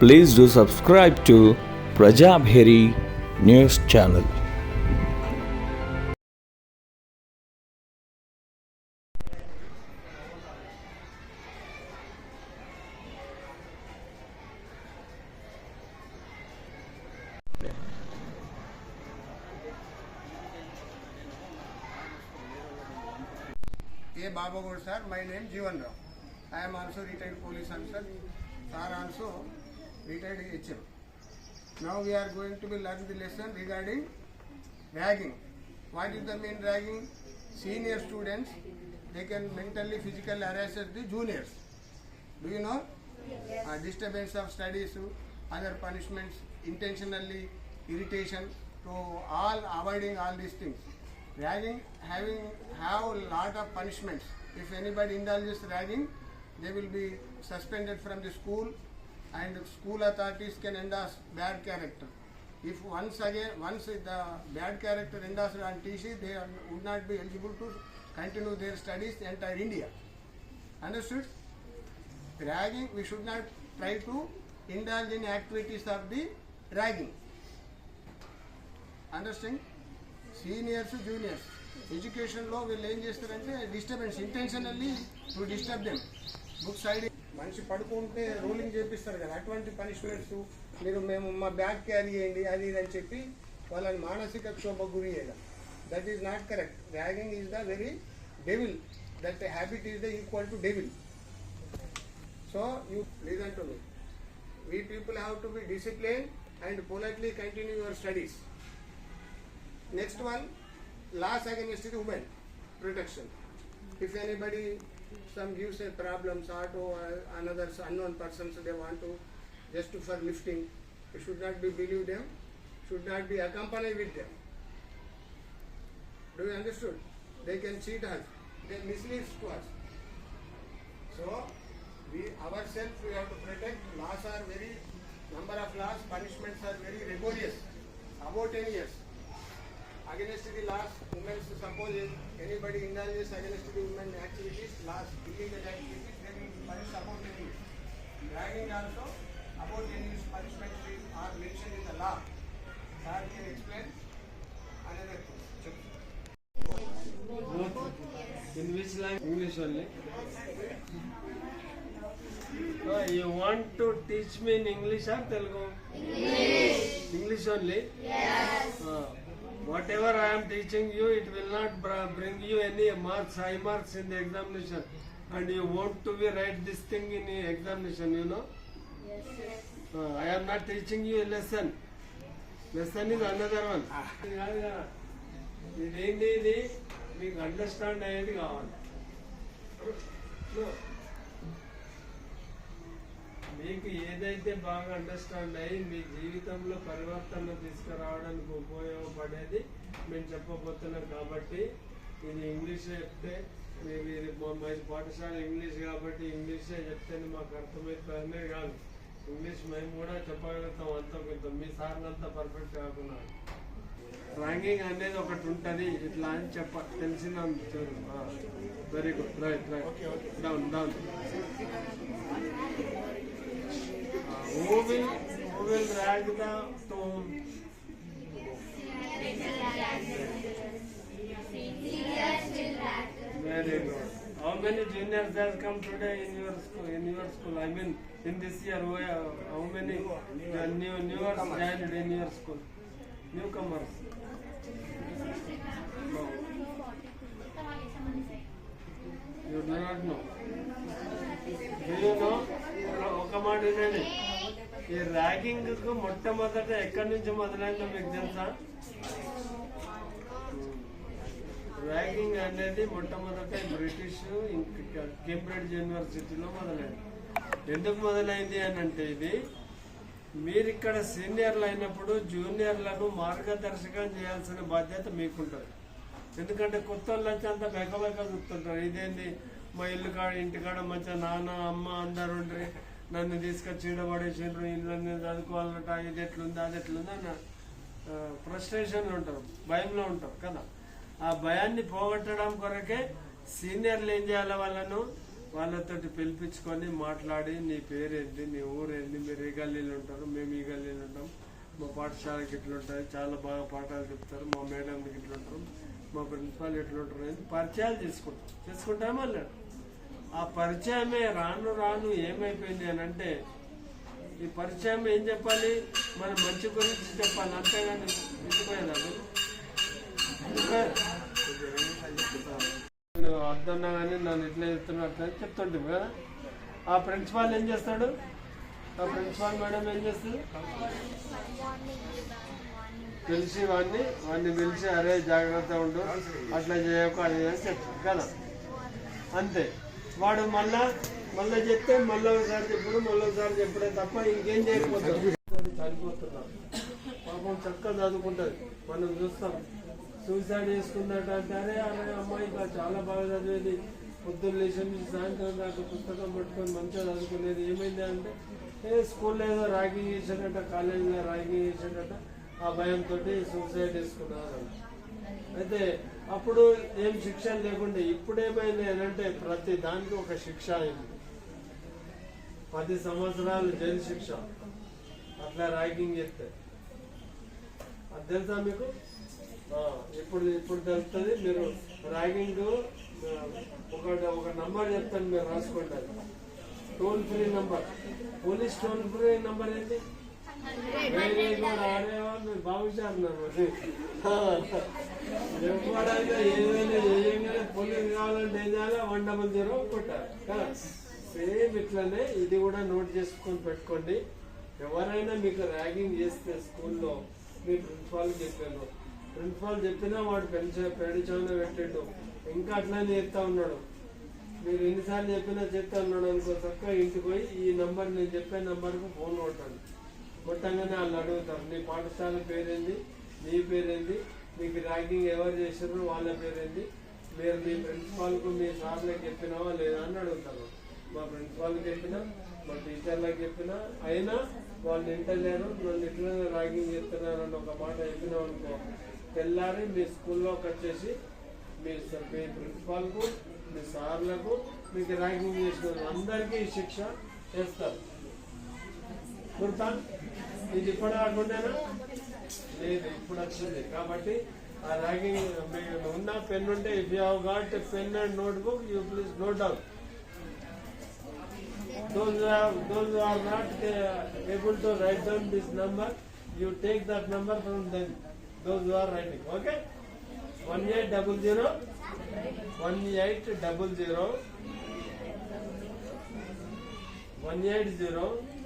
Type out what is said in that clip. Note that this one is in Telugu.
Please do subscribe to Prajabheri News Channel. A. Babagod sir, my name Jeevan Rao. I am also retired police officer. Sir also retired HM. Now we are going to be learn the lesson regarding ragging. What is the main ragging? Senior students, they can mentally, physically harass the juniors. Do you know? Disturbance of studies, other punishments, intentionally irritation, to all avoiding all these things. Ragging have a lot of punishments. If anybody indulges ragging, they will be suspended from the school, and school authorities can endorse bad character. If once the bad character endorsed on TC, they would not be eligible to continue their studies in entire India. Understood? Ragging, we should not try to indulge in activities of the ragging. Understand? Seniors, juniors, ఎడ్యుకేషన్లో వీళ్ళు ఏం చేస్తారంటే disturbance, intentionally to disturb them. Book side మనిషి పడుకుంటే రోలింగ్ చేపిస్తారు కదా, అటువంటి పనిష్మెంట్స్ మేము మా బ్యాగ్ క్యారీ చేయండి అది ఇది అని చెప్పి వాళ్ళని మానసిక క్షోభ గురి చేయడం. That is not correct. Ragging is the very devil. That habit is the equal to devil. So you listen to me. We people have to be disciplined and politely continue your studies. Next one, laws against the women protection. If anybody gives a problems or another unknown persons, they want to just for lifting, you should not be believe them, should not be accompanied with them. Do you understood? They can cheat us, they mislead to us. So we ourselves we have to protect. Laws are very number of laws, punishments are very rigorous. About 10 years against the laws, women, suppose anybody indulges against the women activities, laws, illegal activities, they will be punished about 10 years. Ragging also about 10 years punishment are mentioned in the law. Sir can explain another thing. In which language? English only. So you want to teach me in English or Telugu? English. English only? Yes. Whatever I am teaching you, it will not bring you any marks, high marks in the examination. And you want to be write this thing in the examination, you know? Yes. I am not teaching you a lesson. Lesson is another one. ఇదేంటి మీకు అండర్స్టాండ్ అయ్యేది కావాలి. మీకు ఏదైతే బాగా అండర్స్టాండ్ అయ్యి మీ జీవితంలో పరివర్తన తీసుకురావడానికి ఉపయోగపడేది మేము చెప్పబోతున్నాం. కాబట్టి ఇది ఇంగ్లీషే చెప్తే మా పాఠశాల ఇంగ్లీష్ కాబట్టి ఇంగ్లీషే చెప్తేనే మాకు అర్థమవుతుంది కాదు. ఇంగ్లీష్ మేము కూడా చెప్పగలుగుతాం అంత కొంత, మీ సార్లంతా పర్ఫెక్ట్ కాకుండా. ర్యాంకింగ్ అనేది ఒకటి ఉంటుంది ఇట్లా అని తెలిసిందా? Very good, right right, down down. Who will drag the tomb? Very good. How many juniors have come today in your school? I mean, in this year, how many newers joined in your school? Newcomers. No. You do not know. Do you know? ఒక మాట వినండి. ఈ ర్యాగింగ్ కు మొట్టమొదట ఎక్కడి నుంచి మొదలైందో మీకు తెలుసా? ర్యాగింగ్ అనేది మొట్టమొదట బ్రిటిష్ కేంబ్రిడ్జ్ యూనివర్సిటీలో మొదలైంది. ఎందుకు మొదలైంది అని అంటే, ఇది మీరు ఇక్కడ సీనియర్లు అయినప్పుడు జూనియర్లను మార్గదర్శకం చేయాల్సిన బాధ్యత మీకుంటుంది. ఎందుకంటే కొత్త వాళ్ళు వచ్చి అంతా బెకబెక చూస్తుంటారు. ఇదేంటి మా ఇల్లు కాడ ఇంటికాడ మంచిగా నాన్న అమ్మ అందరు ఉండ్రి, నన్ను తీసుకొచ్చి చీడపడేసిండ్రు, ఇల్లు చదువుకోవాలన్నట, ఇది ఎట్లుంది అది ఎట్లుంది అన్న ఫ్రస్ట్రేషన్లో ఉంటారు, భయంలో ఉంటారు కదా. ఆ భయాన్ని పోగొట్టడం కొరకే సీనియర్లు ఏం చేయాలి, వాళ్ళను వాళ్ళతోటి పిలిపించుకొని మాట్లాడి నీ పేరేంటి, నీ ఊరేంటి, మీరు ఏ గల్లీలు ఉంటారు, మేము ఈ గల్లీలు ఉంటాం, మా పాఠశాలకి ఇట్లుంటుంది, చాలా బాగా పాఠాలు చెప్తారు, మా మేడంకి ఇట్లుంటారు, మా ప్రిన్సిపాల్ ఎట్లుంటారు అని పరిచయాలు చేసుకుంటాం మళ్ళీ. ఆ పరిచయమే రాను రాను ఏమైపోయింది అని అంటే, ఈ పరిచయం ఏం చెప్పాలి, మన మంచి గురించి చెప్పాలి, అంతేగాని ఇంటిపోయేదా అర్థన్నా కానీ నన్ను ఇట్లా చెప్తున్నట్టు చెప్తుంటే కదా. ఆ ప్రిన్సిపాల్ ఏం చేస్తాడు, ఆ ప్రిన్సిపాల్ మేడం ఏం చేస్తుంది, తెలిసి వాడిని పిలిచి అరే జాగ్రత్త ఉండు, అట్లా చేయకు అది అని చెప్తాడు కదా. అంతే, వాడు మళ్ళా చెప్తే మళ్ళీ ఒకసారి చెప్పడే తప్ప ఇంకేం చేయకపోతాడు. చనిపోతున్నాడు పాపం, చక్కగా చదువుకుంటుంది, మనం చూస్తాం. సూసైడ్ చేసుకున్నట్టు అంటే అరే అమ్మాయి చాలా బాగా చదివేది, పొద్దున్న లేచి నుంచి సాయంత్రం దాకా పుస్తకం పట్టుకొని మంచిగా చదువుకునేది, ఏమైంది అంటే స్కూల్లో ఏదో ర్యాగింగ్ చేసేటట్ట, కాలేజీలో ర్యాగింగ్ చేసేటట్ట, ఆ భయంతో సూసైడ్ చేసుకున్నారు. అయితే అప్పుడు ఏం శిక్ష లేకుండే, ఇప్పుడు ఏమైంది అంటే ప్రతి దానికి ఒక శిక్ష అయింది. 10 సంవత్సరాలు జైలు శిక్ష అట్లా ర్యాగింగ్ చేస్తే. అది తెలుసా మీకు? ఇప్పుడు తెలుస్తుంది. మీరు ర్యాగింగ్ ఒక నంబర్ చెప్తాను, మీరు రాసుకోండి. Toll free number, police toll free number ఏంటి? వెరీ గుడ్, ఆడేవాళ్ళు బాగుంటున్నారు. ఎవరైనా ఏదైనా ఏయంగానే పోలీస్ కావాలంటే ఏం చేయాలి, 100 కొట్టాలి కదా. సేమ్ ఇట్లనే ఇది కూడా నోట్ చేసుకొని పెట్టుకోండి. ఎవరైనా మీకు ర్యాగింగ్ చేస్తే స్కూల్లో మీ ప్రిన్సిపాల్ చెప్పినా వాడు పెడి చౌన పెట్టిండు, ఇంకా అట్లానే చెప్తా ఉన్నాడు. మీరు ఎన్నిసార్లు చెప్పినా చెప్తా ఉన్నాడు అనుకో, చక్కగా ఇంటికి పోయి ఈ నంబర్, నేను చెప్పే నంబర్కు ఫోన్ కొట్టండి. కొట్టంగానే వాళ్ళు అడుగుతారు, నీ పాఠశాల పేరేంది, నీ పేరేంది, మీకు ర్యాగింగ్ ఎవరు చేసారో వాళ్ళ పేరేంది, మీరు మీ ప్రిన్సిపాల్కు మీ సార్లకు చెప్పినావా లేదా అని అడుగుతారు. మా ప్రిన్సిపాల్కి చెప్పినా, మా టీచర్లకు చెప్పినా, అయినా వాళ్ళు ఇంటలేరు, నన్ను ఇట్లా ర్యాగింగ్ చేస్తున్నారు అని ఒక మాట చెప్పినాం అనుకో, తెల్లారి మీ స్కూల్లోకి వచ్చేసి మీ ప్రిన్సిపాల్కు, మీ సార్లకు, మీకు ర్యాగింగ్ చేసిన అందరికీ శిక్ష చేస్తారు. గుర్తా? ఇది ఇప్పుడు కాకుండానా? లేదు, ఇప్పుడు వచ్చింది. కాబట్టి ఆ ర్యాగింగ్ ఉన్న పెన్ ఉంటే, if you have got pen and notebook, you please note down. Those who are not able to write down this number, you take that number from them. Those who are writing, okay? 1800 180 180